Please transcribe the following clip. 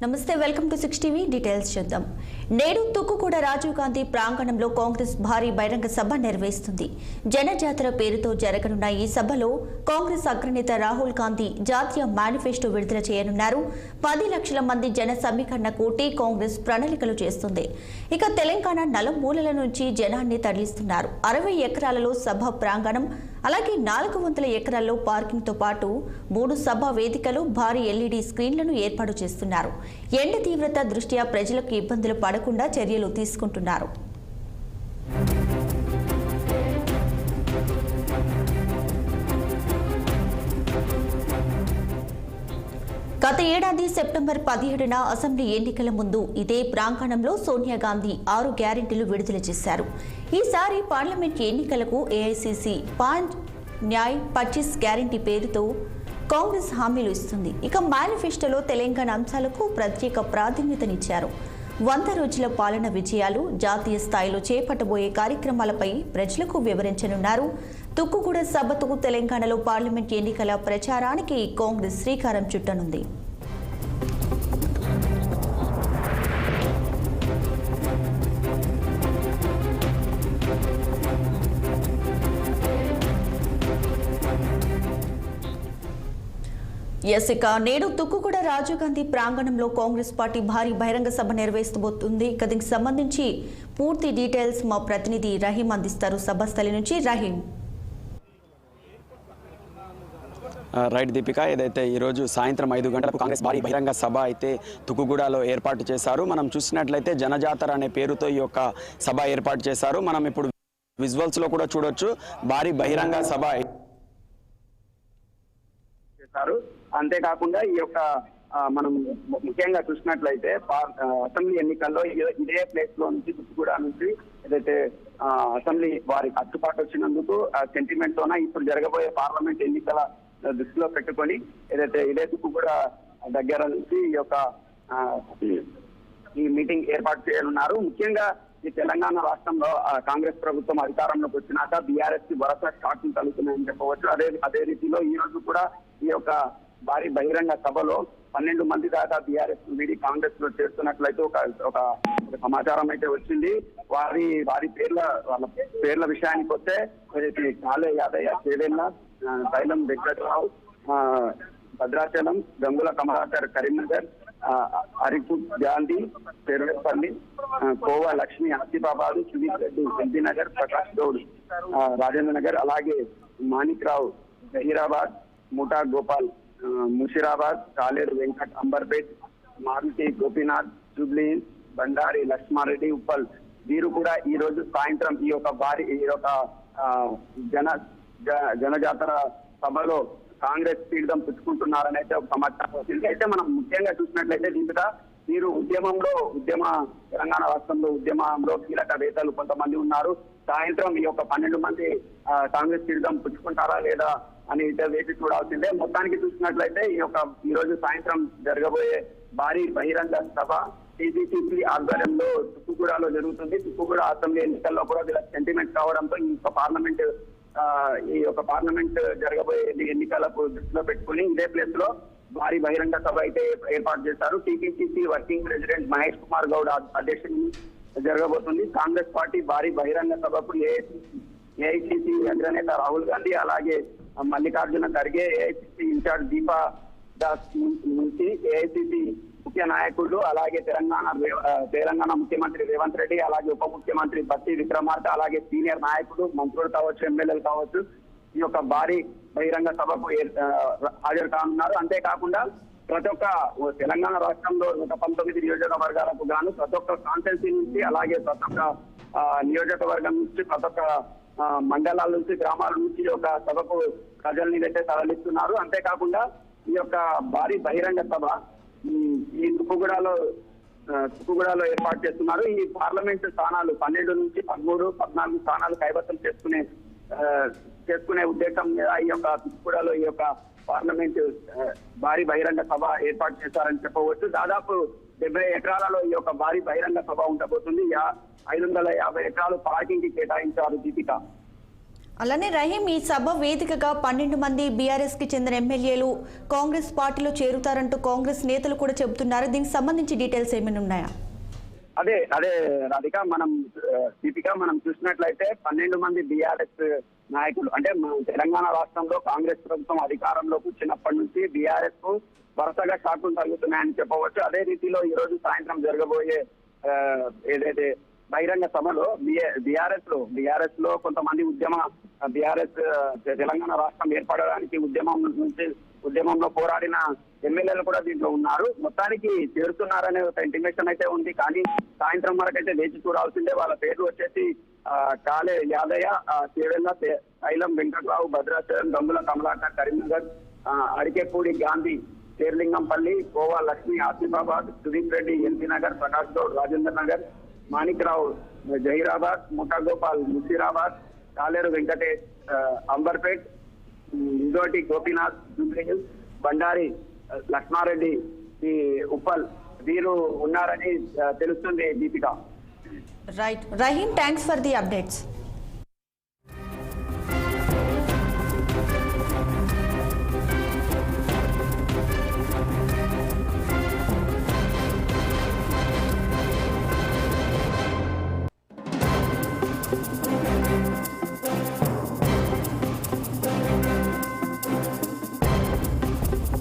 నమస్తే, welcome to 6 TV. Details చూద్దాం. నేడు తుక్కుగూడ రాజీవ్ గాంధీ ప్రాంగణంలో కాంగ్రెస్ భారీ బహిరంగ సభ నిర్వహిస్తుంది. జనజాతర పేరుతో జరగనున్న ఈ సభలో కాంగ్రెస్ అగ్రనేత రాహుల్ గాంధీ జాతీయ మేనిఫెస్టో విడుదల చేయనున్నారు. 10 లక్షల మంది జన సమీకరణకు కాంగ్రెస్ ప్రణాళికలు చేస్తుంది. ఇక తెలంగాణ నలుమూలల నుంచి జనాన్ని తరలిస్తున్నారు. 60 ఎకరాలలో సభ ప్రాంగణం, అలాగే 400 ఎకరాల్లో పార్కింగ్ తో పాటు 3 సభా వేదికలు, భారీ ఎల్ఈడీ స్క్రీన్లను ఏర్పాటు చేస్తున్నారు. ఎండ తీవ్రత దృష్ట్యా ప్రజలకు ఇబ్బందులు పడకుండా చర్యలు తీసుకుంటున్నారు. గత ఏడాది సెప్టెంబర్ 17న అసెంబ్లీ ఎన్నికల ముందు ఇదే ప్రాంగణంలో సోనియా గాంధీ 6 గ్యారెంటీలు విడుదల చేశారు. ఈసారి పార్లమెంట్ ఎన్నికలకు ఏఐసీసీ 5 న్యాయ్ 25 గ్యారెంటీ పేరుతో కాంగ్రెస్ హామీలు ఇస్తుంది. ఇక మేనిఫెస్టోలో తెలంగాణ అంశాలకు ప్రత్యేక ప్రాధాన్యతనిచ్చారు. 100 రోజుల పాలన విజయాలు, జాతీయ స్థాయిలో చేపట్టబోయే కార్యక్రమాలపై ప్రజలకు వివరించనున్నారు. తుక్కుగూడ సభతో తెలంగాణలో పార్లమెంట్ ఎన్నికల ప్రచారానికి కాంగ్రెస్ శ్రీకారం చుట్టనుంది. ఇక నేడు తుక్కుగూడ రాజీవ్ గాంధీ ప్రాంగణంలో కాంగ్రెస్ పార్టీ భారీ బహిరంగ సభ నిర్వహిస్తబోతుంది. దీనికి సంబంధించి పూర్తి డీటెయిల్స్ మా ప్రతినిధి రహీం అందిస్తారు. సభస్థలి నుంచి రహీం. రైట్ దీపిక, ఏదైతే ఈరోజు సాయంత్రం 5 గంటలకు కాంగ్రెస్ భారీ బహిరంగ సభ అయితే తుక్కుగూడలో ఏర్పాటు చేశారు. మనం చూసినట్లయితే జనజాతర అనే పేరుతో ఈ యొక్క సభ ఏర్పాటు చేశారు. మనం ఇప్పుడు విజువల్స్ లో కూడా చూడొచ్చు, భారీ బహిరంగ సభ చేశారు. అంతేకాకుండా ఈ యొక్క మనం ముఖ్యంగా చూసినట్లయితే అసెంబ్లీ ఎన్నికల్లో ఇదే ప్లేస్ లో నుంచి తుక్కుగూడ నుంచి ఏదైతే అసెంబ్లీ వారికి అచ్చుపాటు వచ్చినందుకు సెంటిమెంట్ తోన ఇప్పుడు జరగబోయే పార్లమెంట్ ఎన్నికల దృష్టిలో పెట్టుకొని ఏదైతే ఇదే తుక్కుగూడ దగ్గర నుంచి ఈ యొక్క ఈ మీటింగ్ ఏర్పాటు చేయనున్నారు. ముఖ్యంగా ఈ తెలంగాణ రాష్ట్రంలో కాంగ్రెస్ ప్రభుత్వం అధికారంలోకి వచ్చినాక బీఆర్ఎస్ కి వరుస షాక్లు కలుగుతున్నాయని చెప్పవచ్చు. అదే రీతిలో ఈ రోజు కూడా ఈ యొక్క భారీ బహిరంగ సభలో 12 మంది దాకా బీఆర్ఎస్ వీడి కాంగ్రెస్ లో చేస్తున్నట్లయితే ఒక సమాచారం అయితే వచ్చింది. వాళ్ళ పేర్ల విషయానికి వస్తే కాళే యాదయ్య, చేవెళ్ళ, తైలం వెంకటరావు, భద్రాచలం, గంగుల కమలాకర్ కరీంనగర్, అరిపు గాంధీ పెరుపల్లి, కోవా లక్ష్మి ఆసిఫాబాద్, సుదీప్ రెడ్డి ఎల్బీనగర్, ప్రకాష్ గౌడ్ రాజేంద్ర నగర్, అలాగే మాణిక్ రావు జహీరాబాద్, ముఠా గోపాల్ ముషిరాబాద్, కాలేరు వెంకట్ అంబర్పేట్, మారుతి గోపీనాథ్ జూబ్లీ, బండారి లక్ష్మారెడ్డి ఉప్పల్, వీరు కూడా ఈ రోజు సాయంత్రం ఈ యొక్క జనజాతర సభలో కాంగ్రెస్ తీర్థం పుచ్చుకుంటున్నారని అయితే ఒక సమాచారం వచ్చింది. అయితే మనం ముఖ్యంగా చూసినట్లయితే దీంట్లో వీరు తెలంగాణ రాష్ట్రంలో ఉద్యమంలో కీలక నేతలు కొంతమంది ఉన్నారు. సాయంత్రం ఈ యొక్క 12 మంది కాంగ్రెస్ తీర్థం పుచ్చుకుంటారా లేదా అని వేసి చూడాల్సిందే. మొత్తానికి చూసినట్లయితే ఈ రోజు సాయంత్రం జరగబోయే భారీ బహిరంగ సభ టీపీసీసీ ఆధ్వర్యంలో తుక్కుగూడలో జరుగుతుంది. తుక్కుగూడ అసెంబ్లీ ఎన్నికల్లో కూడా వీళ్ళ సెంటిమెంట్ కావడంతో ఈ యొక్క పార్లమెంట్ జరగబోయే ఎన్నికలకు దృష్టిలో పెట్టుకుని ఇదే ప్లేస్ లో భారీ బహిరంగ సభ అయితే ఏర్పాటు చేశారు. TPCC working president Mahesh Kumar Goud అధ్యక్షుని జరగబోతుంది. కాంగ్రెస్ పార్టీ భారీ బహిరంగ సభకు ఏఐసీసీ అగ్రనేత రాహుల్ గాంధీ, అలాగే మల్లికార్జున ఖర్గే, ఏఐసీసీ ఇన్ఛార్జ్ దీపా దాస్ నుంచి ఏఐసీసీ ముఖ్య నాయకులు, అలాగే తెలంగాణ ముఖ్యమంత్రి రేవంత్ రెడ్డి, అలాగే ఉప ముఖ్యమంత్రి బట్టి విక్రమార్క, అలాగే సీనియర్ నాయకులు, మంత్రులు కావచ్చు, ఎమ్మెల్యేలు కావచ్చు, ఈ యొక్క భారీ బహిరంగ సభకు హాజరు కానున్నారు. అంతేకాకుండా ప్రతి ఒక్క తెలంగాణ రాష్ట్రంలో 119 నియోజకవర్గాలకు గాను ప్రతి ఒక్క కాన్స్టిట్యున్సీ నుంచి, అలాగే ప్రతి ఒక్క నియోజకవర్గం నుంచి, ప్రతి ఒక్క మండలాల నుంచి, గ్రామాల నుంచి ఒక సభకు ప్రజల్ని అయితే తరలిస్తున్నారు. అంతేకాకుండా ఈ యొక్క భారీ బహిరంగ సభ ఈ తుక్కుగూడలో ఏర్పాటు చేస్తున్నారు. ఈ పార్లమెంటు స్థానాలు 12 నుంచి 13, 14 స్థానాలు కైవసం చేసుకునే ఉద్దేశం మీద ఈ యొక్క తుక్కుగూడలో ఈ యొక్క పార్లమెంట్ భారీ బహిరంగ సభ ఏర్పాటు చేశారని చెప్పవచ్చు. దాదాపు 70 ఎకరాలలో ఈ యొక్క భారీ బహిరంగ సభ ఉండబోతుంది. 550 ఎకరాలు పార్కింగ్ కి కేటాయించారు. దీపిక. అలానే రహీం, ఈ సభ వేదికగా 12 మంది బీఆర్ఎస్ కి చెందిన ఎమ్మెల్యేలు కాంగ్రెస్ పార్టీలో చేరుతారంటూ కాంగ్రెస్ నేతలు కూడా చెబుతున్నారు. దీనికి సంబంధించి డీటెయిల్స్ ఏమైనా ఉన్నాయా? అదే రాధిక, దీపిక మనం చూసినట్లయితే 12 మంది బీఆర్ఎస్ నాయకులు, అంటే మన తెలంగాణ రాష్ట్రంలో కాంగ్రెస్ ప్రభుత్వం అధికారంలోకి వచ్చినప్పటి నుంచి బీఆర్ఎస్ కు వరుసగా షాకులు తగ్గుతున్నాయని చెప్పవచ్చు. అదే రీతిలో ఈ రోజు సాయంత్రం జరగబోయే ఏదైతే బహిరంగ సభలో బీఆర్ఎస్ లో కొంతమంది బీఆర్ఎస్ తెలంగాణ రాష్ట్రం ఏర్పడడానికి ఉద్యమంలో పోరాడిన ఎమ్మెల్యేలు కూడా దీంట్లో ఉన్నారు. మొత్తానికి చేరుతున్నారనే ఒక ఇంటిమేషన్ అయితే ఉంది. కానీ సాయంత్రం వరకు అయితే వేచి చూడాల్సిందే. వాళ్ళ పేర్లు వచ్చేసి కాలే యాదయ్య, చేవెళ్ళ శైలం, వెంకట్రావు, భద్రాచలం, గంగుల కమలాకర్, కరీంనగర్, అడికేపూడి గాంధీ, శేర్లింగంపల్లి, గోవా లక్ష్మి, ఆసిఫాబాద్, సుదీప్ రెడ్డి, ఎల్బీ నగర్, ప్రకాష్ గౌడ్, రాజేంద్ర నగర్, మాణిక్రావు, జహీరాబాద్, ముఠాగోపాల్, ముషీరాబాద్, కాలేరు వెంకటేష్, అంబర్పేట్, ఇందోటి గోపీనాథ్, జూబ్లీహిల్స్, బండారి లక్ష్మారెడ్డి, ఈ ఉప్పల్ వీరు ఉన్నారని తెలుస్తుంది. Deepika. Right Rahim, thanks for the updates.